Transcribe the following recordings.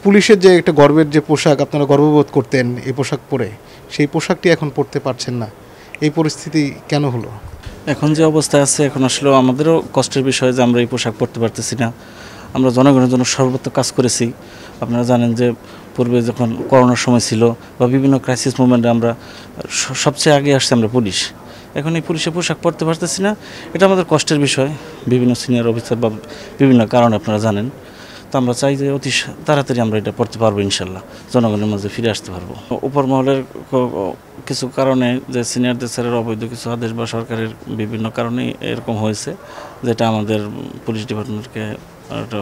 পুলিশের যে একটা গর্বের যে পোশাক আপনারা গর্ববোধ করতেন এই পোশাক পরে, সেই পোশাকটি এখন পরতে পারছেন না, এই পরিস্থিতি কেন হলো? এখন যে অবস্থায় আছে এখন আসলে আমাদেরও কষ্টের বিষয় যে আমরা এই পোশাক পরতে পারতেছি না। আমরা জনগণের জন্য সর্বত্র কাজ করেছি। আপনারা জানেন যে পূর্বে যখন করোনার সময় ছিল বা বিভিন্ন ক্রাইসিস মুভমেন্টে আমরা সবচেয়ে আগে আসছি আমরা পুলিশ। এখন এই পুলিশের পোশাক পরতে পারতেছি না, এটা আমাদের কষ্টের বিষয়। বিভিন্ন সিনিয়র অফিসার বা বিভিন্ন কারণে আপনারা জানেন। তো আমরা চাই যে অতি তাড়াতাড়ি আমরা এটা পড়তে পারবো, ইনশাল্লাহ জনগণের মাঝে ফিরে আসতে পারবো। উপর মহলের কিছু কারণে যে সিনিয়রদের স্যারের অবৈধ কিছু আদেশ বা সরকারের বিভিন্ন কারণে এরকম হয়েছে, যেটা আমাদের পুলিশ ডিপার্টমেন্টকে একটা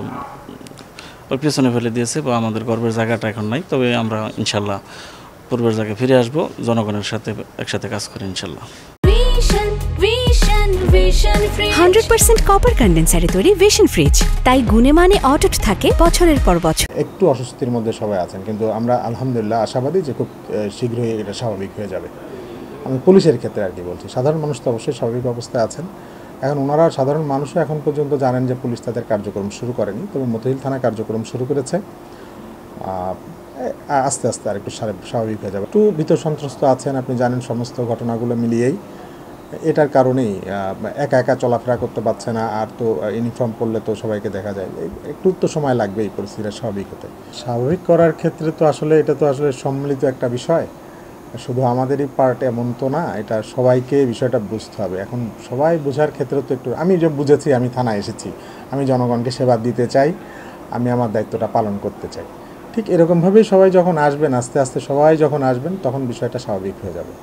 ওর পেছনে ফেলে দিয়েছে বা আমাদের গর্বের জায়গাটা এখন নাই। তবে আমরা ইনশাল্লাহ পূর্বের জায়গায় ফিরে আসবো, জনগণের সাথে একসাথে কাজ করি ইনশাল্লাহ। 100% কপার কন্ডেন্সারে তৈরি ভিশন ফ্রিজ, তাই গুণে মানে অটুট থাকে বছরের পর বছর। একটু অস্বস্তির মধ্যে সবাই আছেন, কিন্তু আমরা আলহামদুলিল্লাহ আশাবাদী যে খুব শীঘ্রই এটা স্বাভাবিক হয়ে যাবে। আমি পুলিশের ক্ষেত্রে আর কি বলছি, সাধারণ মানুষ তো অবশ্যই স্বাভাবিক অবস্থায় আছেন। এখন ওনারা সাধারণ মানুষও এখন পর্যন্ত জানেন যে পুলিশ তাদের কার্যক্রম শুরু করেনি, তবে মতিঝিল থানা কার্যক্রম শুরু করেছে। আস্তে আস্তে আর একটু স্বাভাবিক হয়ে যাবে। একটু ভীত সন্ত্রস্ত আছেন, আপনি জানেন সমস্ত ঘটনাগুলো মিলিয়েই এটার কারণেই একা একা চলাফেরা করতে পারছে না। আর তো ইউনিফর্ম পরলে তো সবাইকে দেখা যায়, একটু তো সময় লাগবে এই পরিস্থিতিটা স্বাভাবিক হতে। স্বাভাবিক করার ক্ষেত্রে তো আসলে এটা তো আসলে সম্মিলিত একটা বিষয়, শুধু আমাদেরই পার্ট এমন তো না, এটা সবাইকে বিষয়টা বুঝতে হবে। এখন সবাই বোঝার ক্ষেত্রে তো একটু, আমি যে বুঝেছি, আমি থানায় এসেছি, আমি জনগণকে সেবা দিতে চাই, আমি আমার দায়িত্বটা পালন করতে চাই। ঠিক এরকমভাবেই সবাই যখন আসবেন, আস্তে আস্তে সবাই যখন আসবেন, তখন বিষয়টা স্বাভাবিক হয়ে যাবে।